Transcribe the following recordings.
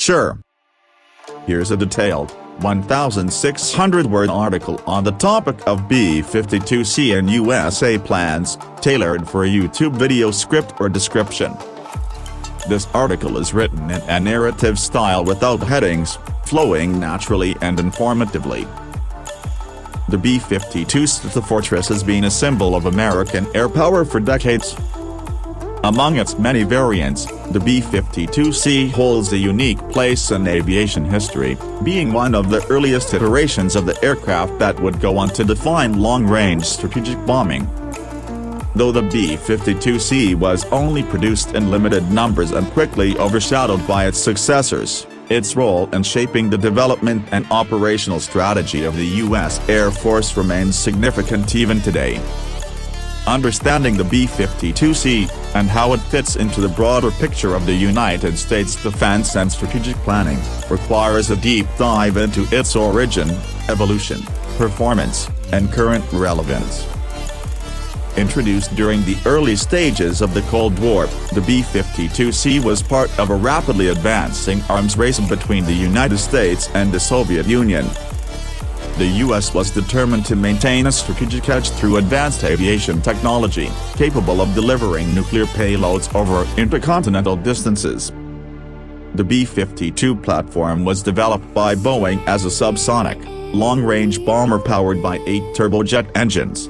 Sure. Here's a detailed, 1,600-word article on the topic of B-52C and USA plans, tailored for a YouTube video script or description. This article is written in a narrative style without headings, flowing naturally and informatively. The B-52 Stratofortress has been a symbol of American air power for decades. Among its many variants, the B-52C holds a unique place in aviation history, being one of the earliest iterations of the aircraft that would go on to define long-range strategic bombing. Though the B-52C was only produced in limited numbers and quickly overshadowed by its successors, its role in shaping the development and operational strategy of the U.S. Air Force remains significant even today. Understanding the B-52C, and how it fits into the broader picture of the United States defense and strategic planning, requires a deep dive into its origin, evolution, performance, and current relevance. Introduced during the early stages of the Cold War, the B-52C was part of a rapidly advancing arms race between the United States and the Soviet Union. The U.S. was determined to maintain a strategic edge through advanced aviation technology, capable of delivering nuclear payloads over intercontinental distances. The B-52 platform was developed by Boeing as a subsonic, long-range bomber powered by 8 turbojet engines.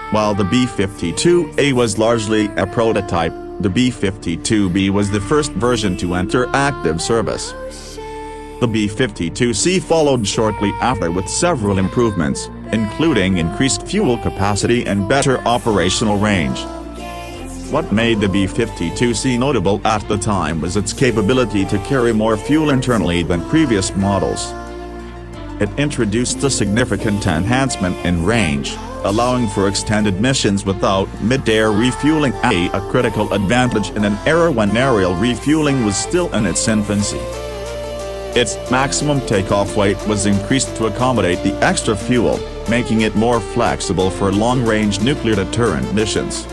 While the B-52A was largely a prototype, the B-52B was the first version to enter active service. The B-52C followed shortly after with several improvements, including increased fuel capacity and better operational range. What made the B-52C notable at the time was its capability to carry more fuel internally than previous models. It introduced a significant enhancement in range, allowing for extended missions without mid-air refueling, a critical advantage in an era when aerial refueling was still in its infancy. Its maximum takeoff weight was increased to accommodate the extra fuel, making it more flexible for long-range nuclear deterrent missions.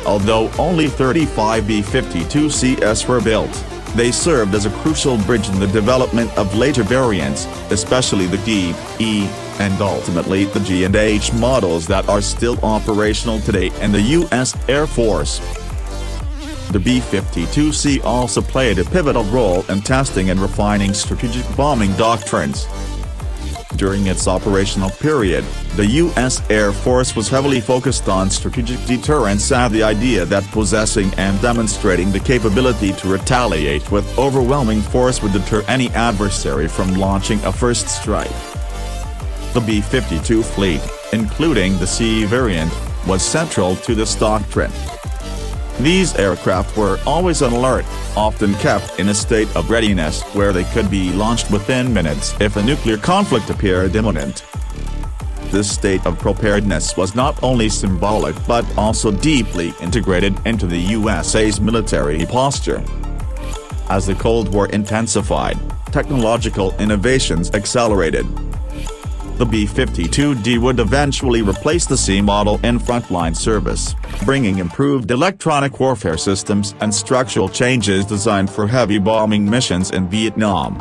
Although only 35 B-52Cs were built, they served as a crucial bridge in the development of later variants, especially the D, E, and ultimately the G and H models that are still operational today in the U.S. Air Force. The B-52C also played a pivotal role in testing and refining strategic bombing doctrines. During its operational period, the U.S. Air Force was heavily focused on strategic deterrence and the idea that possessing and demonstrating the capability to retaliate with overwhelming force would deter any adversary from launching a first strike. The B-52 fleet, including the C variant, was central to this doctrine. These aircraft were always on alert, often kept in a state of readiness where they could be launched within minutes if a nuclear conflict appeared imminent. This state of preparedness was not only symbolic but also deeply integrated into the USA's military posture. As the Cold War intensified, technological innovations accelerated. The B-52D would eventually replace the C model in frontline service, bringing improved electronic warfare systems and structural changes designed for heavy bombing missions in Vietnam.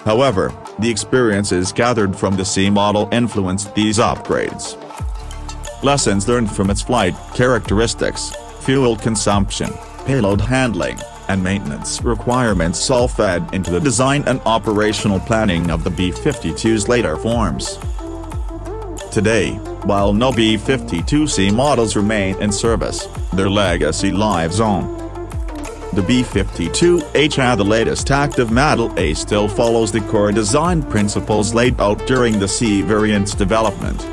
However, the experiences gathered from the C model influenced these upgrades. Lessons learned from its flight characteristics, fuel consumption, payload handling, and maintenance requirements all fed into the design and operational planning of the B-52's later forms. Today, while no B-52C models remain in service, their legacy lives on. The B-52H and the latest active Model A still follows the core design principles laid out during the C variant's development.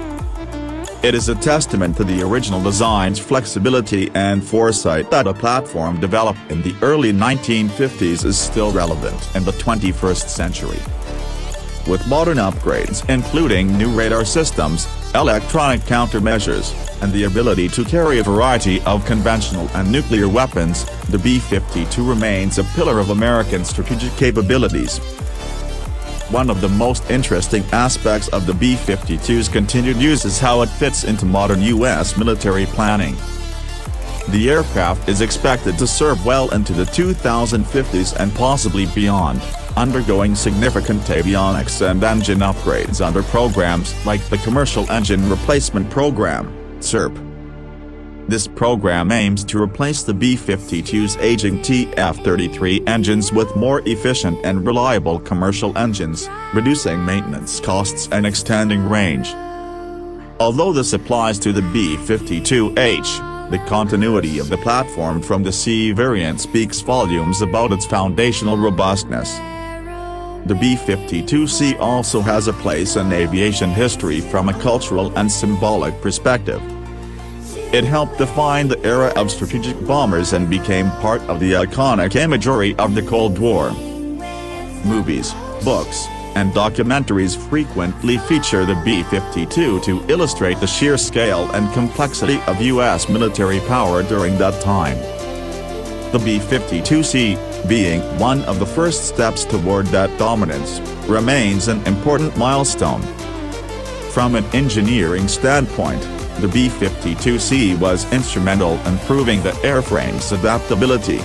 It is a testament to the original design's flexibility and foresight that a platform developed in the early 1950s is still relevant in the 21st century. With modern upgrades including new radar systems, electronic countermeasures, and the ability to carry a variety of conventional and nuclear weapons, the B-52 remains a pillar of American strategic capabilities. One of the most interesting aspects of the B-52's continued use is how it fits into modern U.S. military planning. The aircraft is expected to serve well into the 2050s and possibly beyond, undergoing significant avionics and engine upgrades under programs like the Commercial Engine Replacement Program, CERP. This program aims to replace the B-52's aging TF-33 engines with more efficient and reliable commercial engines, reducing maintenance costs and extending range. Although this applies to the B-52H, the continuity of the platform from the C variant speaks volumes about its foundational robustness. The B-52C also has a place in aviation history from a cultural and symbolic perspective. It helped define the era of strategic bombers and became part of the iconic imagery of the Cold War. Movies, books, and documentaries frequently feature the B-52 to illustrate the sheer scale and complexity of U.S. military power during that time. The B-52C, being one of the first steps toward that dominance, remains an important milestone. From an engineering standpoint, the B-52C was instrumental in proving the airframe's adaptability.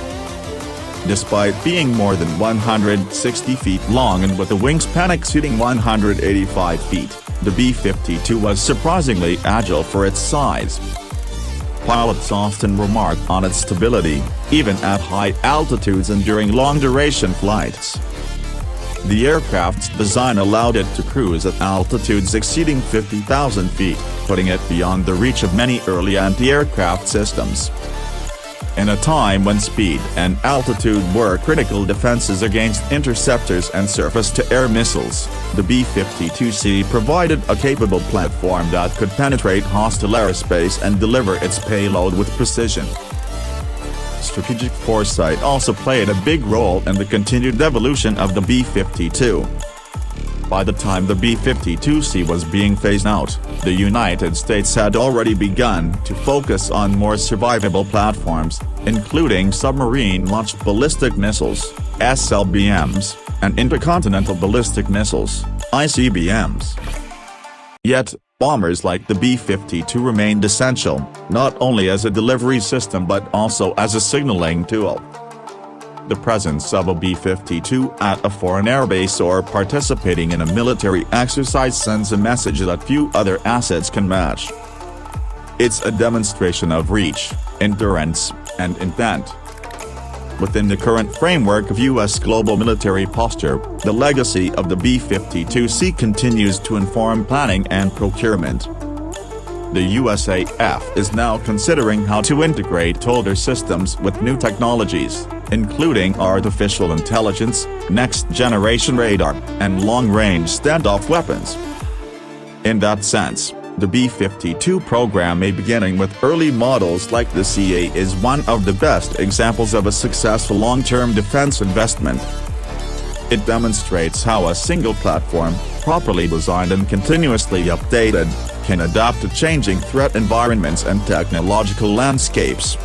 Despite being more than 160 feet long and with a wingspan exceeding 185 feet, the B-52 was surprisingly agile for its size. Pilots often remark on its stability, even at high altitudes and during long-duration flights. The aircraft's design allowed it to cruise at altitudes exceeding 50,000 feet, putting it beyond the reach of many early anti-aircraft systems. In a time when speed and altitude were critical defenses against interceptors and surface-to-air missiles, the B-52C provided a capable platform that could penetrate hostile airspace and deliver its payload with precision. Strategic foresight also played a big role in the continued evolution of the B-52. By the time the B-52C was being phased out, the United States had already begun to focus on more survivable platforms, including submarine-launched ballistic missiles, SLBMs, and intercontinental ballistic missiles, ICBMs. Yet, bombers like the B-52 remained essential, not only as a delivery system but also as a signaling tool. The presence of a B-52 at a foreign airbase or participating in a military exercise sends a message that few other assets can match. It's a demonstration of reach, endurance, and intent. Within the current framework of U.S. global military posture, the legacy of the B-52C continues to inform planning and procurement. The USAF is now considering how to integrate older systems with new technologies, including artificial intelligence, next-generation radar, and long-range standoff weapons. In that sense, the B-52 program, beginning with early models like the CA, is one of the best examples of a successful long-term defense investment. It demonstrates how a single platform, properly designed and continuously updated, can adapt to changing threat environments and technological landscapes.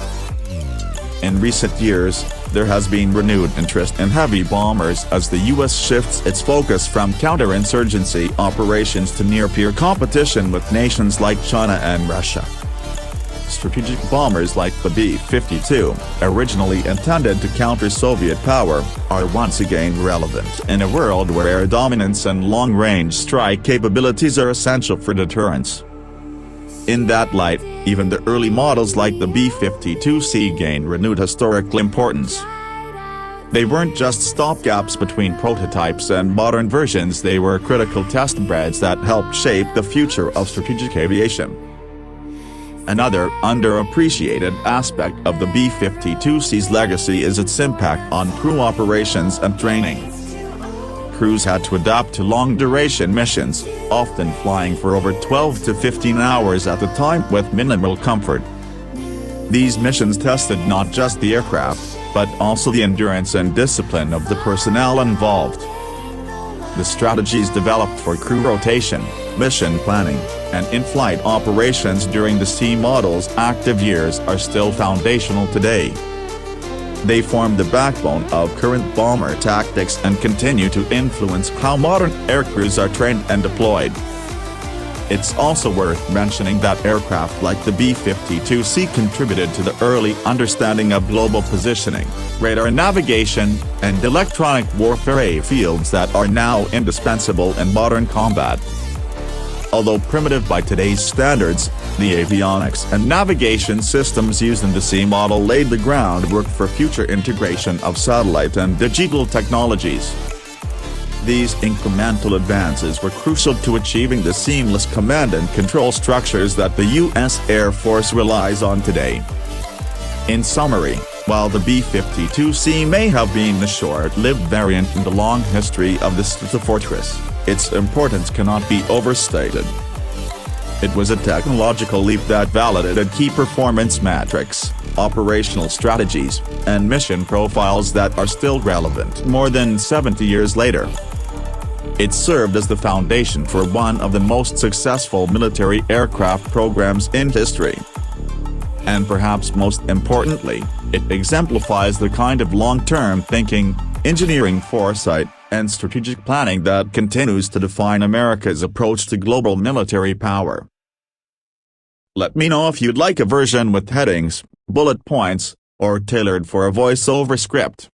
In recent years, there has been renewed interest in heavy bombers as the U.S. shifts its focus from counterinsurgency operations to near-peer competition with nations like China and Russia. Strategic bombers like the B-52, originally intended to counter Soviet power, are once again relevant in a world where air dominance and long-range strike capabilities are essential for deterrence. In that light, even the early models like the B-52C gained renewed historical importance. They weren't just stopgaps between prototypes and modern versions, they were critical testbeds that helped shape the future of strategic aviation. Another underappreciated aspect of the B-52C's legacy is its impact on crew operations and training. Crews had to adapt to long-duration missions, often flying for over 12 to 15 hours at a time with minimal comfort. These missions tested not just the aircraft, but also the endurance and discipline of the personnel involved. The strategies developed for crew rotation, mission planning, and in-flight operations during the C model's active years are still foundational today. They form the backbone of current bomber tactics and continue to influence how modern aircrews are trained and deployed. It's also worth mentioning that aircraft like the B-52C contributed to the early understanding of global positioning, radar navigation, and electronic warfare, fields that are now indispensable in modern combat. Although primitive by today's standards, the avionics and navigation systems used in the C model laid the groundwork for future integration of satellite and digital technologies. These incremental advances were crucial to achieving the seamless command and control structures that the U.S. Air Force relies on today. In summary, while the B-52C may have been the short-lived variant in the long history of the Stratofortress, its importance cannot be overstated. It was a technological leap that validated key performance metrics, operational strategies, and mission profiles that are still relevant more than 70 years later. It served as the foundation for one of the most successful military aircraft programs in history. And perhaps most importantly, it exemplifies the kind of long-term thinking, engineering foresight, and strategic planning that continues to define America's approach to global military power. Let me know if you'd like a version with headings, bullet points, or tailored for a voice-over script.